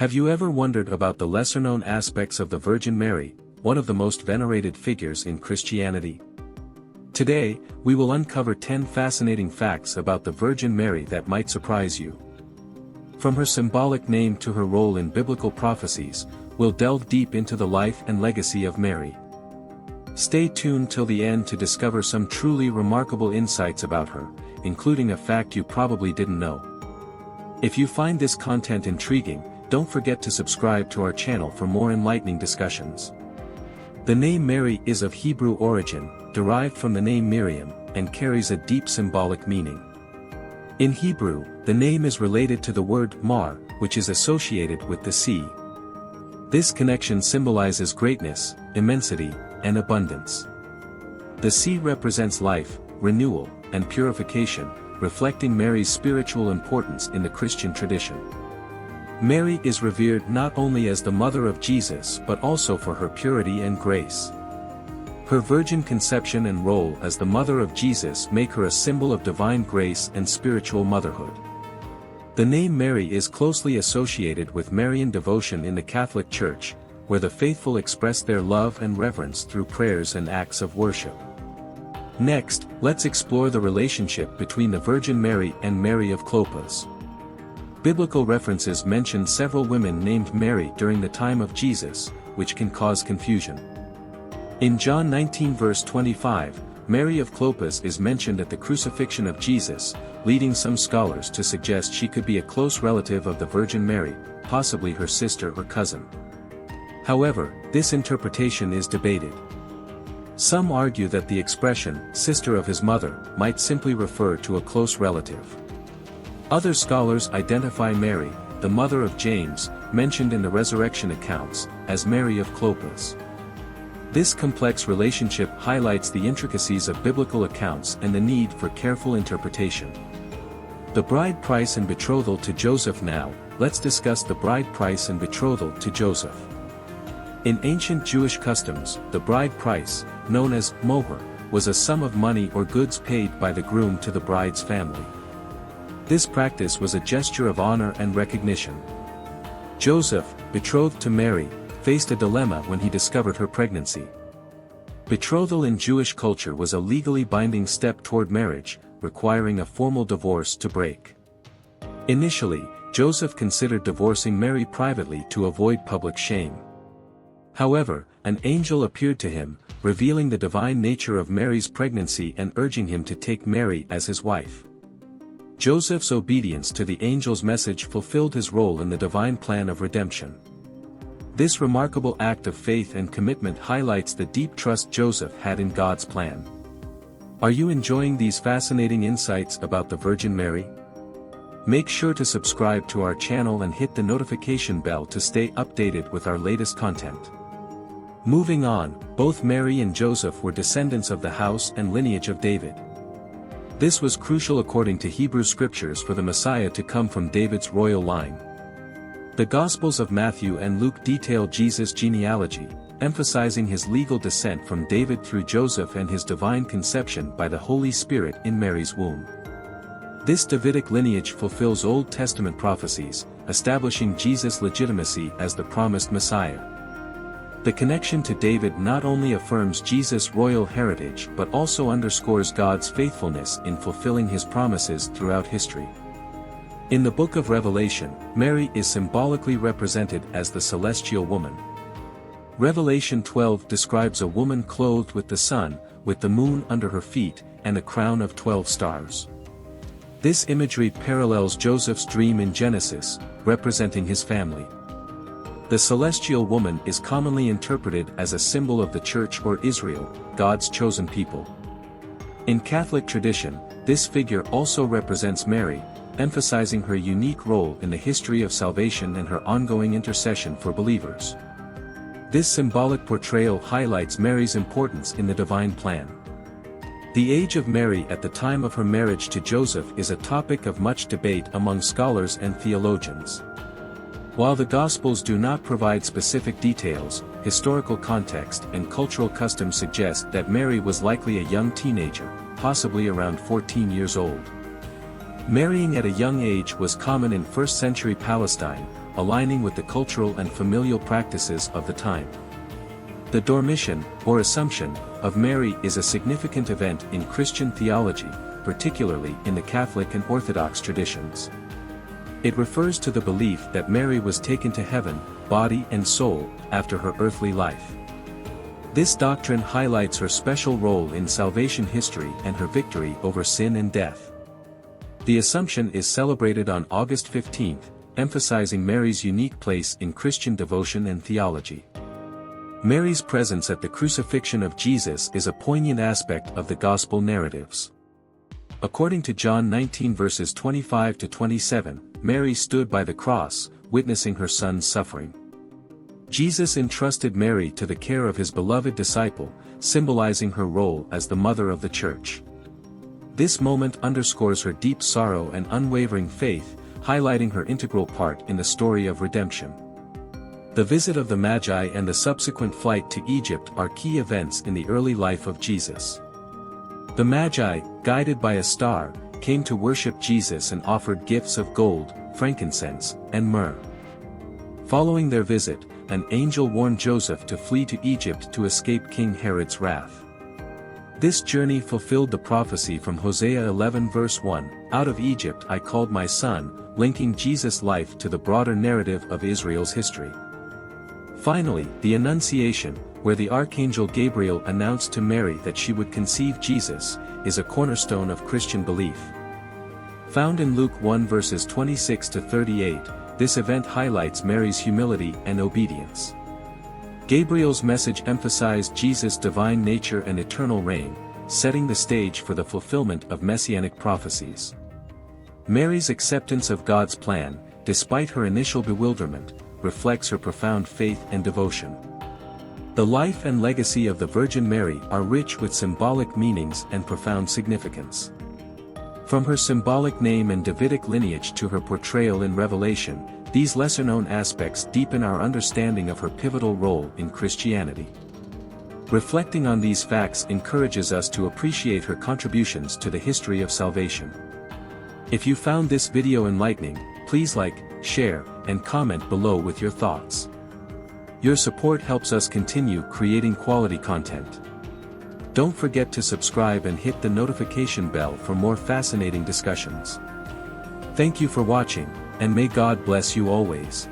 Have you ever wondered about the lesser-known aspects of the Virgin Mary, one of the most venerated figures in Christianity? Today, we will uncover 10 fascinating facts about the Virgin Mary that might surprise you. From her symbolic name to her role in biblical prophecies, we'll delve deep into the life and legacy of Mary. Stay tuned till the end to discover some truly remarkable insights about her, including a fact you probably didn't know. If you find this content intriguing, don't forget to subscribe to our channel for more enlightening discussions. The name Mary is of Hebrew origin, derived from the name Miriam, and carries a deep symbolic meaning. In Hebrew, the name is related to the word mar, which is associated with the sea. This connection symbolizes greatness, immensity, and abundance. The sea represents life, renewal, and purification, reflecting Mary's spiritual importance in the Christian tradition. Mary is revered not only as the mother of Jesus but also for her purity and grace. Her virgin conception and role as the mother of Jesus make her a symbol of divine grace and spiritual motherhood. The name Mary is closely associated with Marian devotion in the Catholic Church, where the faithful express their love and reverence through prayers and acts of worship. Next, let's explore the relationship between the Virgin Mary and Mary of Clopas. Biblical references mention several women named Mary during the time of Jesus, which can cause confusion. In John 19 verse 25, Mary of Clopas is mentioned at the crucifixion of Jesus, leading some scholars to suggest she could be a close relative of the Virgin Mary, possibly her sister or cousin. However, this interpretation is debated. Some argue that the expression, sister of his mother, might simply refer to a close relative. Other scholars identify Mary, the mother of James, mentioned in the resurrection accounts, as Mary of Clopas. This complex relationship highlights the intricacies of biblical accounts and the need for careful interpretation. The bride price and betrothal to Joseph. Now, let's discuss the bride price and betrothal to Joseph. In ancient Jewish customs, the bride price, known as mohar, was a sum of money or goods paid by the groom to the bride's family. This practice was a gesture of honor and recognition. Joseph, betrothed to Mary, faced a dilemma when he discovered her pregnancy. Betrothal in Jewish culture was a legally binding step toward marriage, requiring a formal divorce to break. Initially, Joseph considered divorcing Mary privately to avoid public shame. However, an angel appeared to him, revealing the divine nature of Mary's pregnancy and urging him to take Mary as his wife. Joseph's obedience to the angel's message fulfilled his role in the divine plan of redemption. This remarkable act of faith and commitment highlights the deep trust Joseph had in God's plan. Are you enjoying these fascinating insights about the Virgin Mary? Make sure to subscribe to our channel and hit the notification bell to stay updated with our latest content. Moving on, both Mary and Joseph were descendants of the house and lineage of David. This was crucial according to Hebrew scriptures for the Messiah to come from David's royal line. The Gospels of Matthew and Luke detail Jesus' genealogy, emphasizing his legal descent from David through Joseph and his divine conception by the Holy Spirit in Mary's womb. This Davidic lineage fulfills Old Testament prophecies, establishing Jesus' legitimacy as the promised Messiah. The connection to David not only affirms Jesus' royal heritage but also underscores God's faithfulness in fulfilling his promises throughout history. In the book of Revelation, Mary is symbolically represented as the celestial woman. Revelation 12 describes a woman clothed with the sun, with the moon under her feet, and a crown of 12 stars. This imagery parallels Joseph's dream in Genesis, representing his family. The celestial woman is commonly interpreted as a symbol of the Church or Israel, God's chosen people. In Catholic tradition, this figure also represents Mary, emphasizing her unique role in the history of salvation and her ongoing intercession for believers. This symbolic portrayal highlights Mary's importance in the divine plan. The age of Mary at the time of her marriage to Joseph is a topic of much debate among scholars and theologians. While the Gospels do not provide specific details, historical context and cultural customs suggest that Mary was likely a young teenager, possibly around 14 years old. Marrying at a young age was common in first-century Palestine, aligning with the cultural and familial practices of the time. The Dormition, or Assumption, of Mary is a significant event in Christian theology, particularly in the Catholic and Orthodox traditions. It refers to the belief that Mary was taken to heaven, body and soul, after her earthly life. This doctrine highlights her special role in salvation history and her victory over sin and death. The Assumption is celebrated on August 15, emphasizing Mary's unique place in Christian devotion and theology. Mary's presence at the crucifixion of Jesus is a poignant aspect of the Gospel narratives. According to John 19 verses 25 to 27, Mary stood by the cross, witnessing her son's suffering. Jesus entrusted Mary to the care of his beloved disciple, symbolizing her role as the mother of the Church. This moment underscores her deep sorrow and unwavering faith, highlighting her integral part in the story of redemption. The visit of the Magi and the subsequent flight to Egypt are key events in the early life of Jesus. The Magi, guided by a star, came to worship Jesus and offered gifts of gold, frankincense, and myrrh. Following their visit, an angel warned Joseph to flee to Egypt to escape King Herod's wrath. This journey fulfilled the prophecy from Hosea 11 verse 1, "Out of Egypt I called my son," linking Jesus' life to the broader narrative of Israel's history. Finally, the Annunciation, where the Archangel Gabriel announced to Mary that she would conceive Jesus, is a cornerstone of Christian belief. Found in Luke 1 verses 26 to 38, this event highlights Mary's humility and obedience. Gabriel's message emphasized Jesus' divine nature and eternal reign, setting the stage for the fulfillment of messianic prophecies. Mary's acceptance of God's plan, despite her initial bewilderment, reflects her profound faith and devotion. The life and legacy of the Virgin Mary are rich with symbolic meanings and profound significance. From her symbolic name and Davidic lineage to her portrayal in Revelation, these lesser-known aspects deepen our understanding of her pivotal role in Christianity. Reflecting on these facts encourages us to appreciate her contributions to the history of salvation. If you found this video enlightening, please like, share, and comment below with your thoughts. Your support helps us continue creating quality content. Don't forget to subscribe and hit the notification bell for more fascinating discussions. Thank you for watching, and may God bless you always.